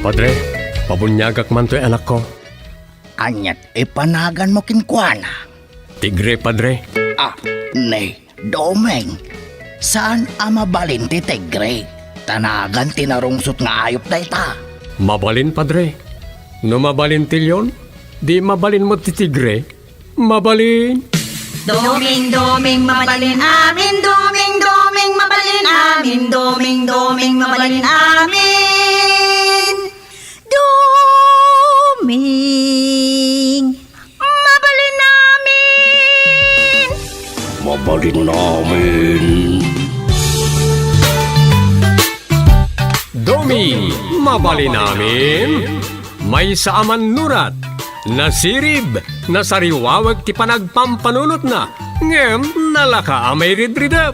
Padre, pabunyagak man to'y anak ko. Anyat ipanagan mo kinkwana. Tigre, Padre. Nay, Domeng. Saan mabalin ti Tigre? Tanagan tinarungsot nga ayop na ita. Mabalin, Padre. No mabalin tilyon, di mabalin mo ti Tigre. Mabalin. Doming, doming, mabalin amin. Doming, doming, mabalin amin. Doming, doming, mabalin amin. Doming, mabalin amin. Mabalin namin. Domi, mabalin namin. May saaman nurat, nasirib, nasariwawag ti panagpampanunot na, ngem nalaka amay ridridap.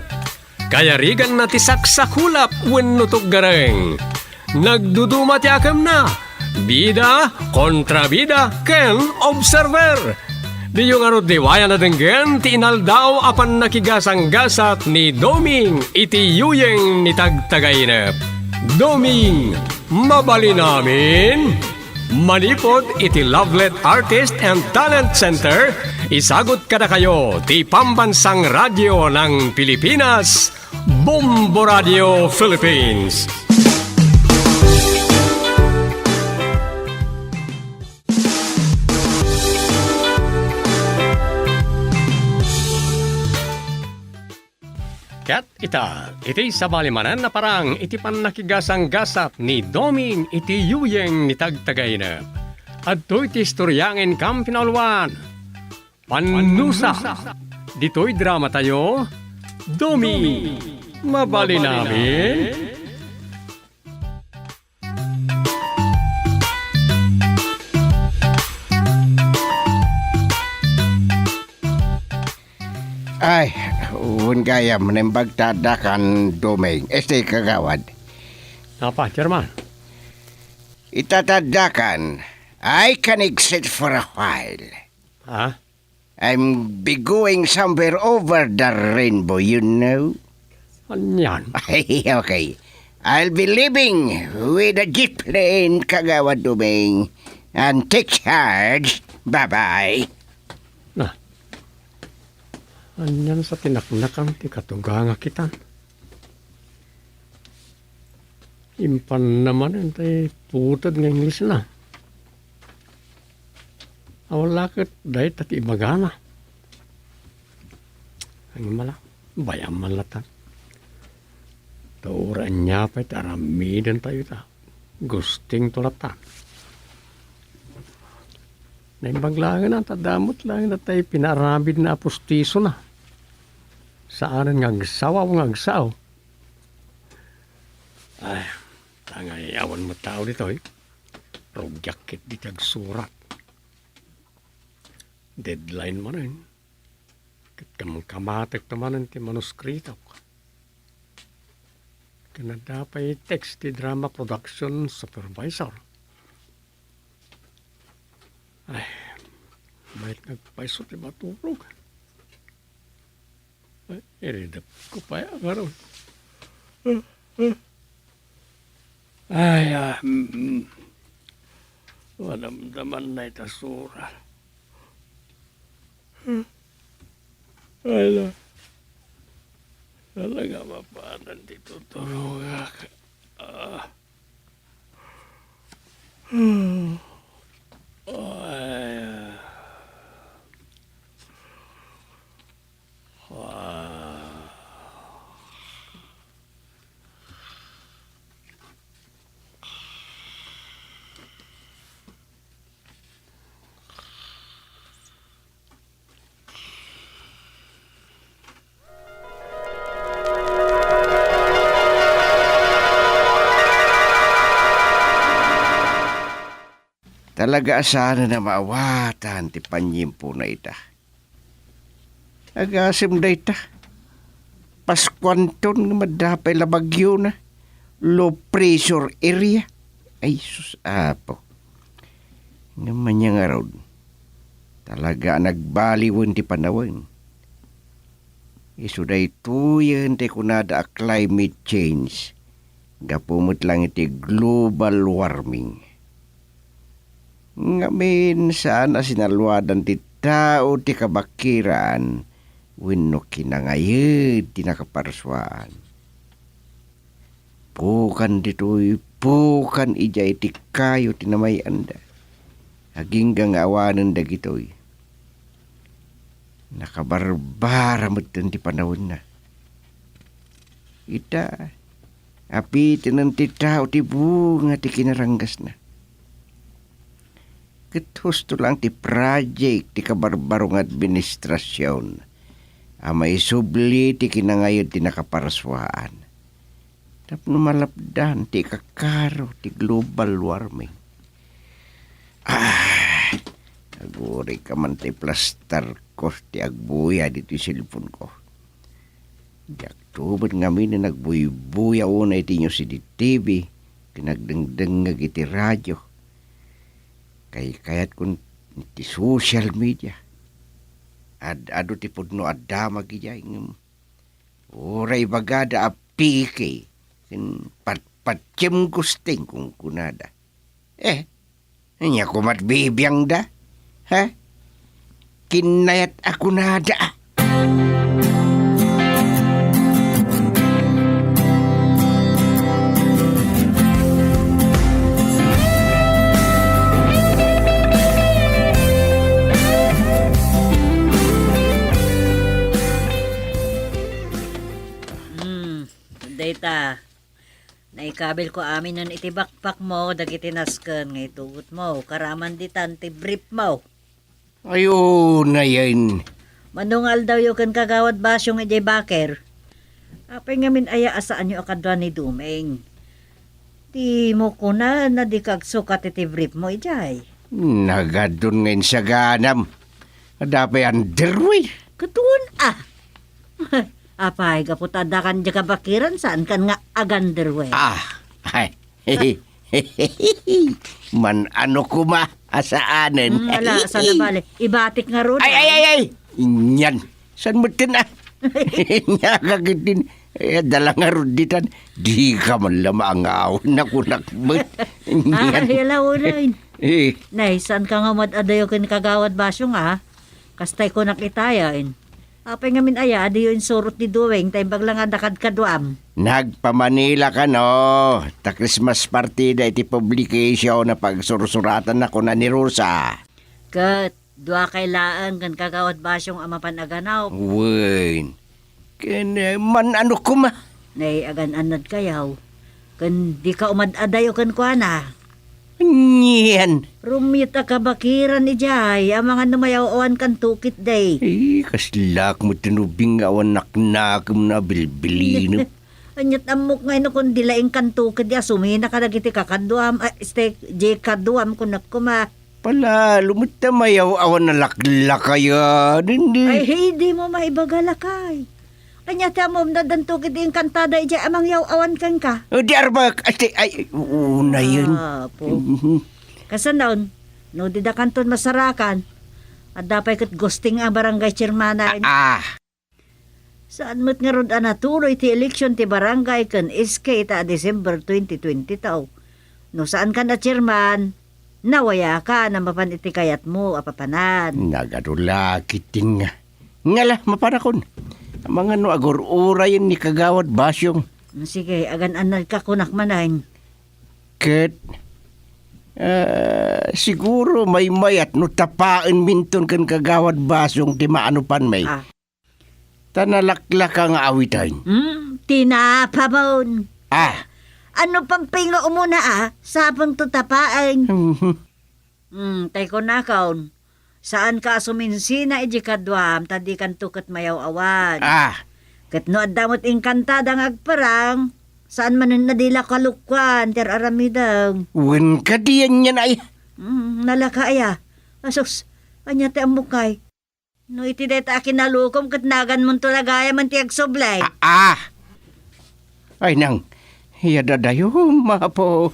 Kaya rigan na ti saksakulap wenno gareng. Nagduduma ti akam na, bida, kontrabida, ken observer. Di yung arod diwaya na denggen, ti inaldaw apan nakigasang-gasat ni Doming iti yuyeng ni tagtagainep. Doming, mabali namin. Manipod iti Lovelet Artist and Talent Center, isagot kada kayo ti Pambansang Radyo ng Pilipinas, Bombo Radio Philippines. Kat iti sabalimanan na parang iti panakigasang-gasap ni Doming iti yuyeng ni tagtagainep. At to'y ti istoryangin kam pinalwan. Panusa. Dito'y drama tayo. Doming, mabali namin. Ay, gaya menembag tadakan Domeng. Kagawad. Apa, Chairman? Itatadakan. I can exit for a while. Ha? I'm be going somewhere over the rainbow, you know. Anyan. Okay. I'll be leaving with a jeep plane, Kagawad Domeng. And take charge. Bye-bye. Anyan sa tinaknakan ti katuga nga kita. Impan naman entay putod nga English na. Awalakit dahil tati ibagana. Ang mala, bayam man latan. Tauraan niya pa'y taramidan tayo ta. Gusting tulatan. Naimbaglangan na, tadamot lang na tayo pinarabid na apustiso na. Saan nga agsaw o nga agsaw? Ay, tangay awan mo tao dito eh. Rogyakit di tagsurat. Deadline mo rin. Kit kamang kamatek naman ti manuskrito. Kanada pa text ti drama production supervisor. Ay, may nagpaiso ti matulog. Ay, iridap ko pa yan, karon. Ay, wadamdaman na itasura. Ay, talaga mapanan dito tulog. Talaga sana na maawatan ti panyimpo na ita. Agasim da ita. Paskwanton nga madapay labagyo na. Low pressure area. Ay sus apo. Nga manya nga raw. Talaga nagbaliwan ti panawin. Isu da ito yan ti kunada a climate change. Gapumot lang iti global warming. Ngamin saan na sinalwadan ti tao ti kabakiran wenno kinangayid ti nakaparswaan. Pukan ditoy, pukan ijay ti kayo ti namayanda. Haginggang awanan dagitoy. Nakabarbara mo ti panahon na. Ita, apitin ng ti tao ti bunga ti kinaranggas na. Ket husto lang ti project ti kabarbarong administrasyon. Amay subli ti kinangayod ti nakaparaswaan. Tapno malapdan ti kakaro ti global warming. Aguri ka man ti plaster ko ti agbuya dito silpon ko. Diyak tubod nga min na nagbuy-buya una iti nyo si di TV. Pinagdengdengag iti radyo. Kayat kun ti social media. Ado ti pudno adama gijay ngem. Oray bagada apike. Patpatjem gusting kung kunada. Nya kumat bibiyang da. Ha? Kinayat ako nada. Data. Naikabil ko amin nun iti bakpak mo, dagiti nasken, nga itugot mo, karaman ditan, ti brief mo. Ayun na yan. Manungal daw yung kan kagawad basyong iti baker. Apay ngamin aya asaan yung akadwa ni Dumeng. Ti mo ko na di kagsukat iti brief mo, ijay. Nagadun ngayon sa ganam. Adapay underwear. Katuon Apay, kaputada kan dya kabakiran, saan kan nga aganderwe. Ay. Man ano kuma asaanen. Ala, saan na bale? Ibatik nga ron. Ay. Inyan. San mo tin Nyakagitin. Dala nga ron ditan. Di ka man lamangaw. Nakunakmat. Ay, alaw rin. Nay, saan ka nga madadayo kin kagawad basyo nga? Kastay ko nakitayain. Apay ngamin aya, di yung surot ni Duweng, tayo baglang nga dakad kaduam. Nagpa-Manila ka no. Ta Christmas party da iti publication na pagsursuratan ako na ni Rosa. Kat, dua kailaan kan kagawad basyong ama panaganaw. Wen. Man ano kuma? Nay, agan-anad kayaw. Kan di ka umadadayo kan kwa na. Niyan. Rumit a kabakiran ni Jay, ang mga numayawan kan tukit day. Kaslak mo tinubing awan naknakam na bilbilino. Anyat amok ngayon kung dilaing kan tukit ya, sumina ka nagiti kakaduam, jay kaduam kung nakuma. Pala, lumutamayaw awan na laklak kaya. Ay, hindi mo maibagalakay. Anya mo na dantukit yung kantada ija amang yaw awan kan ka. Di arbak, ay, una yun. Po. Kasanaon, no di da kanton masarakan. At dapay kat gusting ang barangay chairman. Saan mo't nga ron natuloy ti eleksyon ti barangay kan SK ta December 2020 tao. No saan ka na chairman, nawaya ka na mapan iti kayat mo apapanan. Nagadula kiting nga. Ngala, mapanakon. Mga no agor-ura yun ni kagawad basyong. Sige, agan-anal ka kunak manahin. Ket, siguro may mayat no tapaan minton kan kagawad basyong ti maanupan may. Tanalaklak ang awitan. Tinapamon. Ano pang pinga umuna sapang tutapaan. Tay ko na kaon. Saan ka suminsina iji kadwam, tadi kan tukat mayaw awan. Kat no adamot inkantadang agparang, saan man nadila kalukwan, ter aramidang. Wen ka diyan yan ay. Nalaka aya. Asos, anya te amukay. No iti deta akin nalukom kat nagan mong tulagaya man ti agsublay. Ay nang, yadadayo mapo.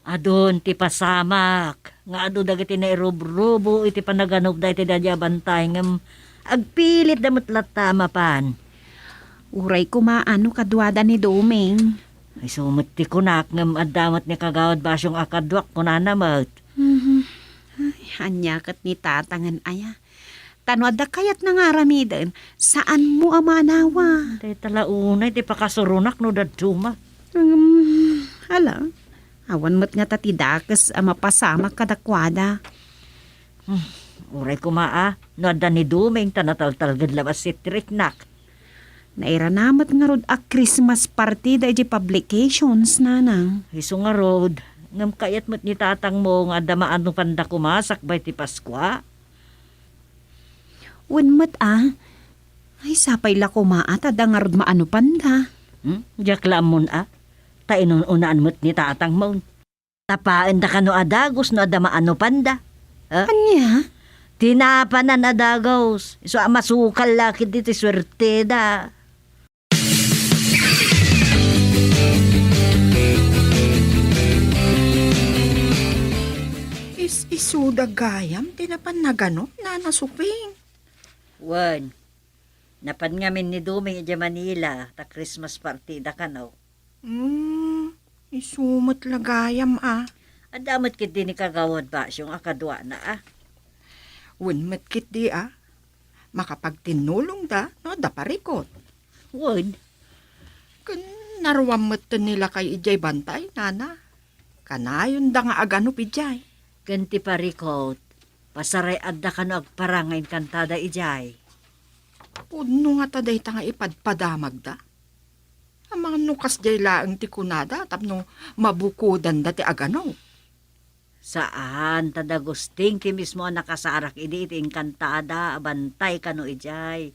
Adon ti pasamak, Nga ado dagiti na irubo iti panaganog da iti dadya bantay ngam agpilit damot latama pan. Uray ko maano kadwada ni Doming. Ay sumot ti kunak ngam addamat ni kagawad basyong akadwak kunanamot. Ay, anyakat ni tatangan aya. Tanwad da kayat nangaramidan, saan mo amanawa? Tay talaunay ti pakasurunak no daduma. Hala, awan mo't nga tatidakas mapasama kadakwada. Uray kumaa, no adda ni Duming tanataltalgad labas si Triknak. Nairanamat nga rod a Christmas party da iti publications, nanang. Iso nga road, ngam kayat mo't ni tatang mo nga damaan no panda kumasak bay ti Paskwa. Unmat ay sapay la kumaat ada nga rod maano panda. Diyak lamon ta inununaan mo't ni tatang mo. Tapaan da ka no adagos no adamaan no panda. Anya? Tinapanan adagos. Iso masukal laki diti swerte da. Isuda gayam, tinapan na gano, nanasuping. Wan, napan ngamin ni Duming iti Manila, ta Christmas party da ka no. Isumot lagayam Adamot kit din ni kagawad ba siyong akadwa na Unmet kit di makapagtinulong da, no, da parikot. Wan, Kun narwamot nila kay ijay bantay, nana. Kanayon da nga agano pijay. ganti parikot. Pasaray adda ka no agparangain kantada ijay. Puno nga taday ta nga ipadpadamag da. Ang mga nukas jay laang ti kunada, tapno mabukudan da ti agano. Saan tadagusting ki mismo ang nakasarak iti kantada bantay ka no ijay.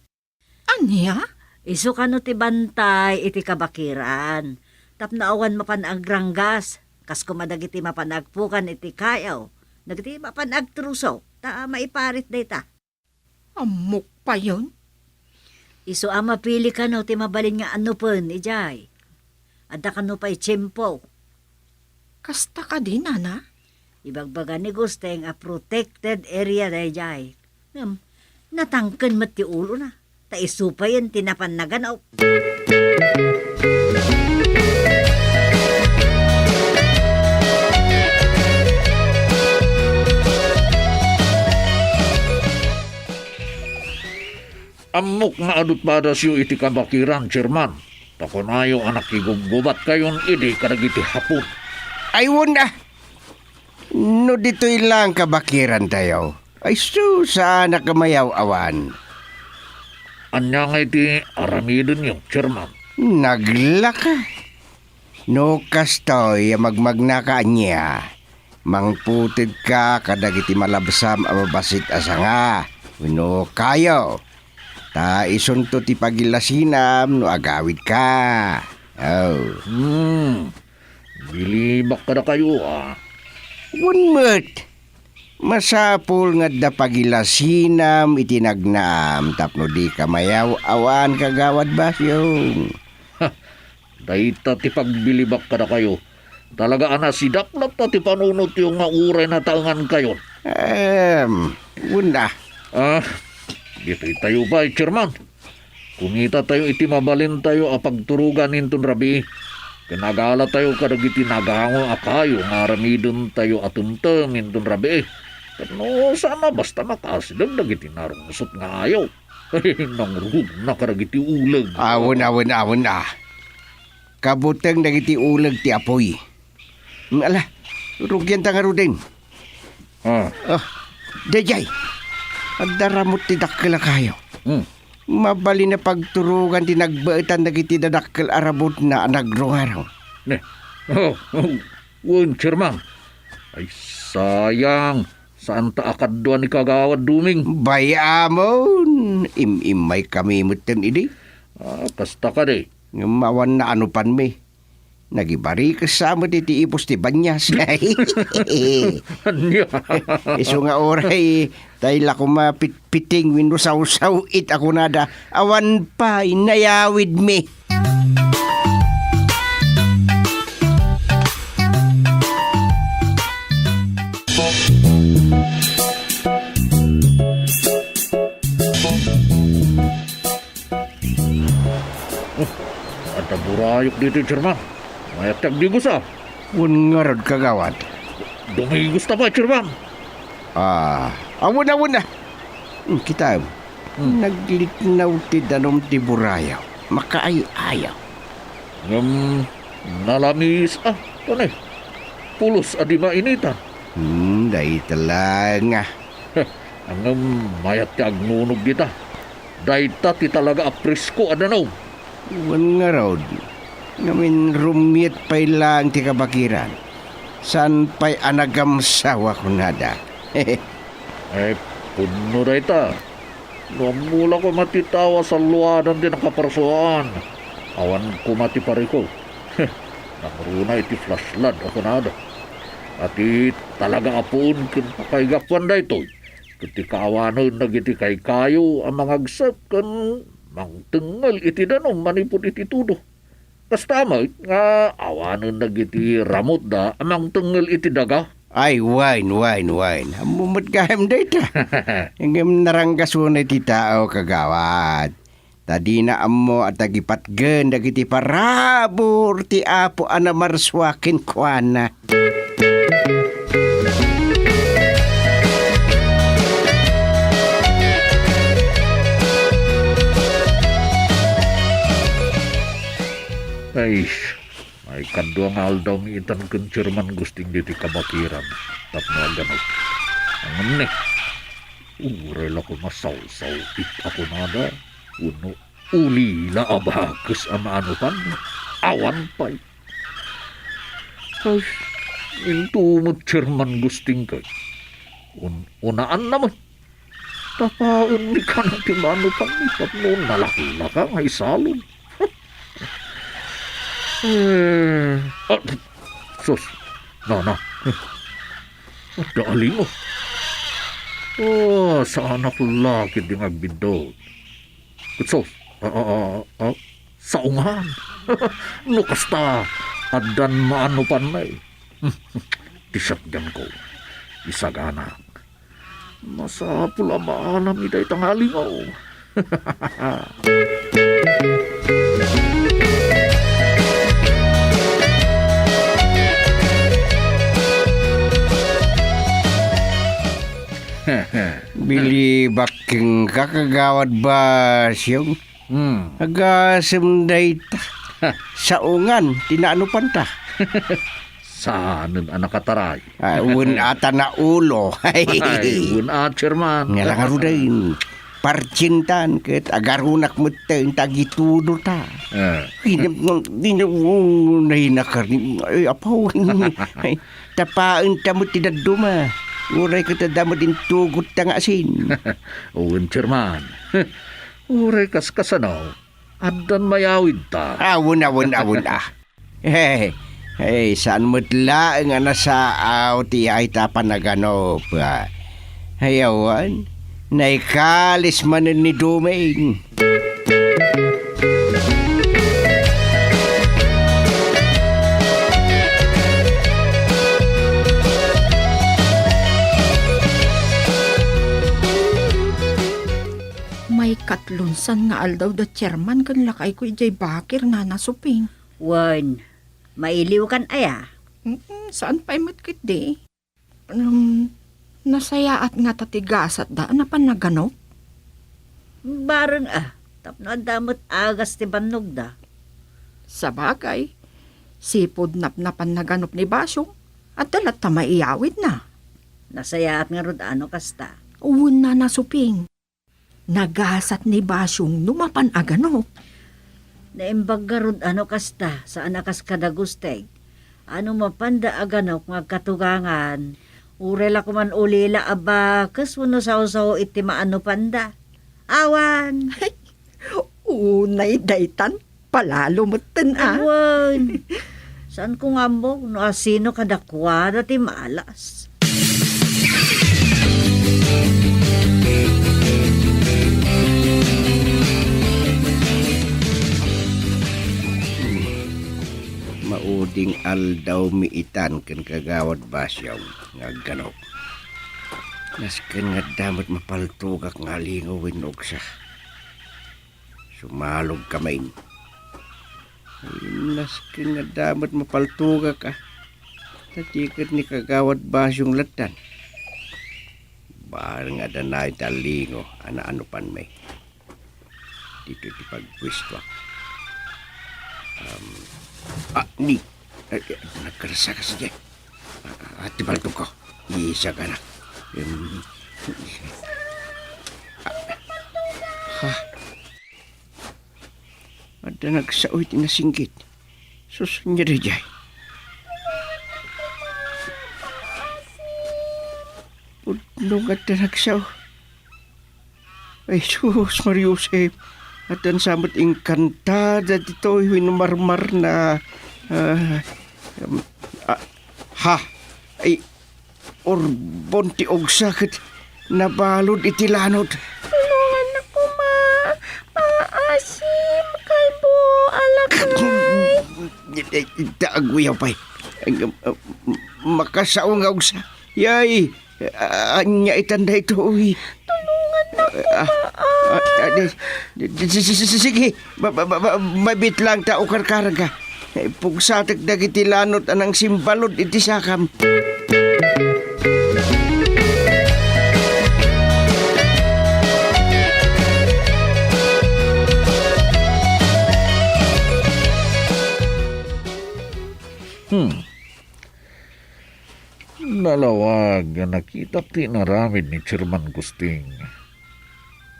Anya? Iso ka no ti bantay iti kabakiran. Tapno awan mapanagrangas. Kas kumadagiti mapanagpukan iti kayaw. Nagiti mapanagtruso. Ta maiparit data. Amok pa yun? Iso mapili ka no ti mabalin nga ano pun ijay. Adda ka no pa'y tiyempo. Kasta ka din, nana? Ibagbaga ni Gusteng a protected area da ijay. Natangken mat ti ulo na. Ta isupayan tinapan na ganaw. Amok nga adut pada siyo iti kabakiran, Chairman. Takunayo anak iguggubat kayon idi kadagiti hapon. Ayun na. No dito'y lang kabakiran tayo. Ay saan na kamayaw awan. Anya nga iti aramidon yung, Chairman. Naglaka. No kastoy magmagnaka niya. Mangputid ka kadagiti malabsam a mabasit asa nga. No kayo. Ta isunto ti pagilasinam no agawid ka. Bilibak ka na kayo, Unmet. Masapul nga da pagilasinam itinagnaam tapno di kamayaw awan kagawad basyong. Dahita ti pagbilibak ka na kayo. Talaga sidap na ti panunot yung nga uray na taangan kayo. Una. Dito tayo ba, Chairman? Kumita tayo iti mabalin tayo pagturugan ninton rabi. Kinagala tayo kadagiti nagango akayo nga ramidon tayo atunto ninton rabi. Pero sana basta makasidam dagiti narungsot nga ayaw. Nangrug na kadagiti ulag. Awon. Kabutang dagiti ulag ti apoy. Ala, rugyan ta nga rudin. Dejay. Agdaramot ti dakkel kayo. Mabali na pagturugan ti nagbaetan dagiti dadakkel arabot na nagrungaraw. Ne. Chairman. Ay sayang. Saan ta akadwa ni kagawad Duming? Bayamon. Imay kami mutin idi. Kasta ka de. Mawan na ano pan mi. Nagibari kasama ti ipos ti banyas. Anya? Iso nga oray, dahil ako mapitpiting wino saw-saw it ako nada. Awan pa, inayawid mi. Turayok dito, Chairman. Mayat tagdigos ah. Un nga rod kagawad. Dumigos na ba, Chairman? Awon na. Kita, naglitnaw ti danom ti burayaw. Makaayaw. Nalamis tunay. Pulos adi mainita. Dahi talaga. Ang mayat ti agnunog dita. Dahita ti talaga apresko adanaw. Un nga rod. Ngamin rumit pa'y lang ti kabakiran. San pa'y anagamsawa ko nada. Puno dahita. Namula ko matitawa sa luwadan din ang kaparsoan. Awan ko mati pariko. Nakaruna iti flashlight ako nada. At talaga apun kin pakaigapan da ito. Ketika awanon nagiti kay kayo ang mga agsak kan mangtengal iti danom manipod iti tudo. Kas tama nga awanon nagiti ramot da amang tengal iti daga. Ay, wine. Amumot kahem data. Hingam naranggaso na ti tao kagawad. Tadi na amo at agipatgen dagiti parabor ti apo anamarswakin kuana. Ay, may kaduang aldaw mi itan ken Chairman gusting diti kabakiran. Tapno ganot. Ang nek. Urel ako masaw-saw it ako nada. Uno ulila abakus ama anupan. Awan pa'y. Ay, into mo Chairman gusting kay. Unaan naman. Tapaon mi ka na timanupan ni tapno nalakila ka ngay salon. Sus, na. Dali mo. Sa anak laki di agbidot. Sus, sa ungan. Nukas ta, adan maano panay. Tisakyan ko, isaganak. Masapula maalam iday tangalingaw. Bili baking kakagawad ba siyong? Agasem dayta. Sa ungan, tinaanupan ta. Saan anak kataray? Un ata na ulo. Ay, un Chairman. Nga lang arudain. Parcintan ket agarunak mo tagitudo ta. Nahinakar ay apaw. Tapaan ta mo tinaduma. Uray ka tadama din tugot tang asin. Un Chairman. Uray kas kasanaw. Adan mayawid ta. Awon Hey, saan mo't laang nasa ti ay tapanaganop. Hayawan, naikalis man ni Dumeng. May katlunsan nga aldaw da Chairman kan lakay ko ijay bakir na nasuping. Wan, mailiw kan aya. Saan pa imatkit di? Nasayaat nga tatigasat da na panagano? Barang tapno damot agas ti bannog da. Sa bagay, sipod napnapan naganop ni Basyong at dalat ta maiyawid na. Nasayaat nga rod ano kasta. Uwun na nasuping. Nagasat ni Basyong numapan aganop. Naimbag nga rod ano kasta sa anakas kadagusteg. Ano mapanda aganok nga katugangan. Urela ko man ulila aba kas wano saw iti maano panda. Awan! Unay daytan, palalo moten Awan! Saan ko nga mo no asino kadakwa dati malas? Mauding aldaw miitan ken kagawad Basyaw nga ganop. Nasken nga damot mapaltugak nga lingawin og siya. Sumalog kamain. Inas ka nga damat mapaltuga ka. Tatikat ni kagawad basyong latan. Bahal nga danay talingo, ana-ano pan may. Dito di pagpwisto. Ni. Nagkarasa ka siya. At balto ko. Isa ka na. Ada nagsaoy tinasinggit. Sus, niya rin. Pudnong at nagsaw. Ay, sus, Mariusep. At ang samat engkantada dito, hinumarmar na... Ay, orbon ti og sakit. Nabalod itilanod. Tulungan ako, ma. Maasim kay po, alakay. Taagwiyaw pa'y. Makasaong nga og sa... Yay! Anya itanda ito, uy. Tulungan Sige, mabit lang tao karkarga. Pugsatak dagitilanot anang simbalod iti sakam. Nalawag nga nakita ti naramid ni Chairman Gusting.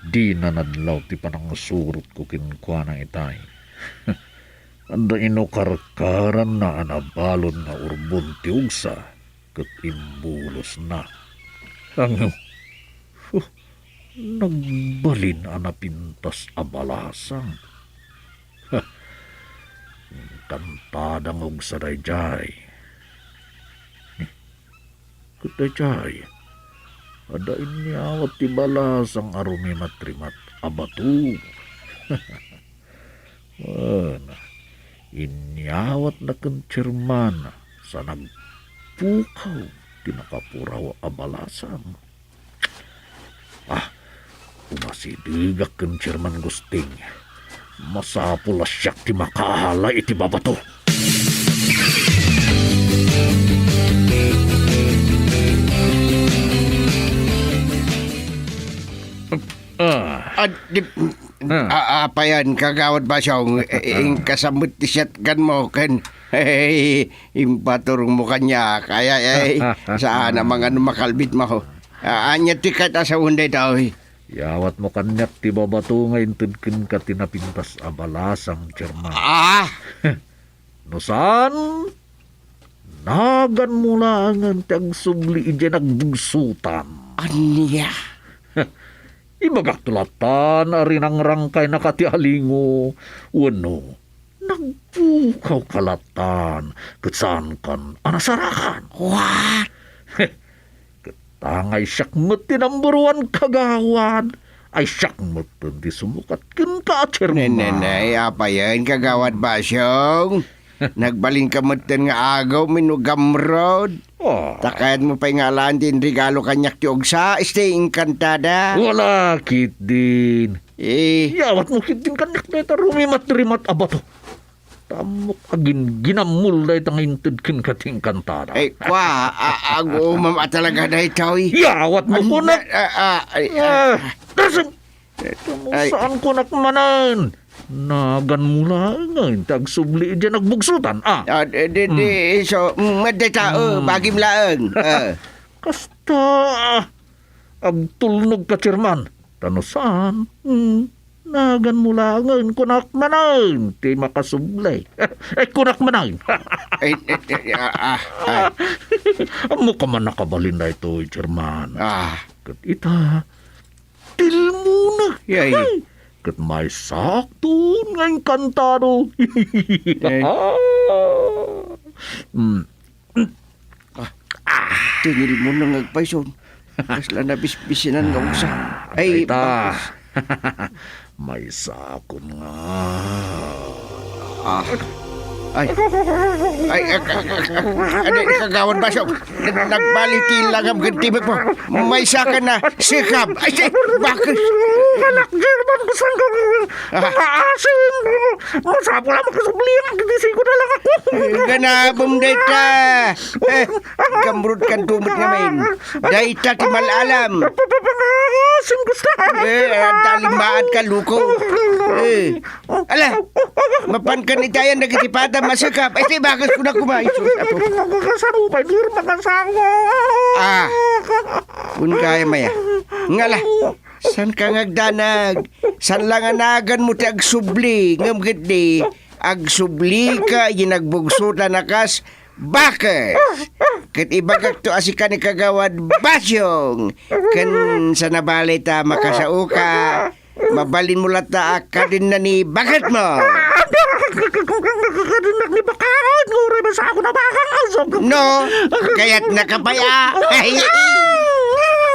Di na nadlaw ti panangasurot ko kinkwa ng itay. Anda inukarkaran na anabalon na urbon ti ugsa kat imbulos na. Ang nagbalin anapintas abalasang. Kantadang ugsa dayjay. Kutachay, ada inyawat ti balasang arumi matrimat abatu. Inyawat na kan Chairman sa nagpukaw ti nakapuraw abalasang. Umasidigak kan Chairman Gusting. Masapula siyak ti makahala iti babato. Apa yan, kagawad ba siyang kasamot ti shotgun mo kan impaturong mo kanya kaya saan ang mga makalbit mo. Anya tikat sa unday tao. Yawat mo kanyak ti babato nga intudkin ka tinapintas abalasang Chairman. No saan? Nagan mo lang ang tagsubli dyan nagbugsutan. Anya? Ibagak tulatan rin ang rangkay na katialingo. Wano, nagpukaw kalatan. Katsaan kan anasarakan. What? Katangay siyakmat tinamburuan kagawad. Ay siyakmat di sumukat kin ka, Chairman. Nanay, apa yan, kagawad ba siyang? Nagbalin ka matan nga agaw, minugamrod. Takayad mo pa'y ngalaan din regalo kanyak ti ogsa, stay encantada. Wala, kit din. Yawat mo kit din kanyak na ita rumimat-rimat abato. Tamok agin ginamul na itang intudkin kating kantada. Kwa, ago mama talaga na itaw. Yawat mo ko na. Dasan, saan ko nakmanan? Nagan mula nga, tagsubli dyan nagbugsutan. So, madata, bagim laang. Kasta, agtulnog ka, Chairman. Tanusan, nagan mula nga, kunakmanan. Di makasublay. Kunakmanan. Amo ka man nakabalin na ito, Chairman. Kat ita, til muna. Kat may sakto ngayong kantado. Tingil mo nang agpayson. Kasla na bisbisinan nga usa. Ay, ita. May sakon nga. Ay, kagawad ba siya? Nagbalitin lang ang gantibig mo. May saka na sikap. Ay, bakit? Anak, German, kusang ka maasin mo. Masapo lang magkasublihan. Gigising ko na lang ako. Ganabom data. Gamrut kan tumot ngayon. Data ti malalam. Papangasin ko sa Dalimaan ka, luko. Ala, mapan ka ni tayo nagitipata masikap. Ay, bakit ko na kumain? Makasarupay, dir, makasawa. Kung kaya maya. Ngala, san ka ngagdanag? San lang anagan mo ti agsubli? Ngam giti, agsubli ka, yinagbugso na nakas, bakit? Kat ibagak to asika ni kagawad basyong. Kan sa nabalay ta makasauka, mabalin mo lata ka din na ni bakit mo? Kadinak ni Bakahan, nguray ba sa ako na bakang asok? No, kaya't nakapaya. Ay,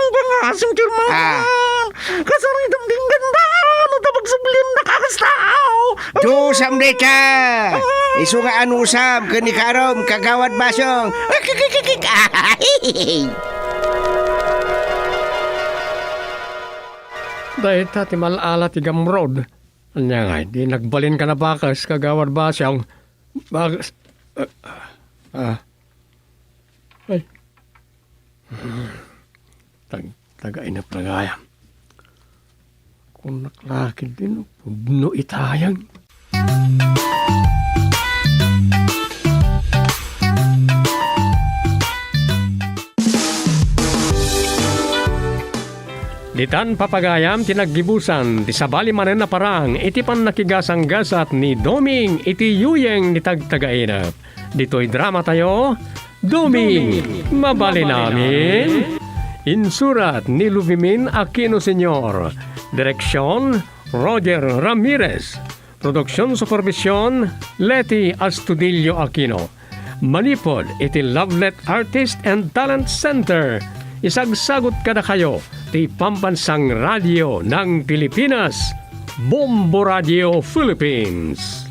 Pangasin, German. Kasaritang ding ganda. Ano tabag sublim na kakastao? do samde ka. Isu nga anusam kani karom kagawad basyong. Dahil ti malala ti gamrod. Anya nga, di nagbalin ka na bakas kagawad ba siyang bakas. Ay. Tagay na plagaya. Kung naklakid din, pubno itayang. Ditan papagayam tinaggibusan ti sabali manen na parang iti pan nakigasang-gasat ni Doming iti yuyeng ni tagtagainap. Dito'y drama tayo, Doming, mabali namin. Insurat ni Luvimin Aquino Sr. Direksyon, Roger Ramirez. Produksyon supervisyon, Leti Astudillo Aquino. Manipod iti Lovelet Artist and Talent Center. Isagsagot kada kayo ti Pambansang Radio ng Pilipinas, Bombo Radio Philippines.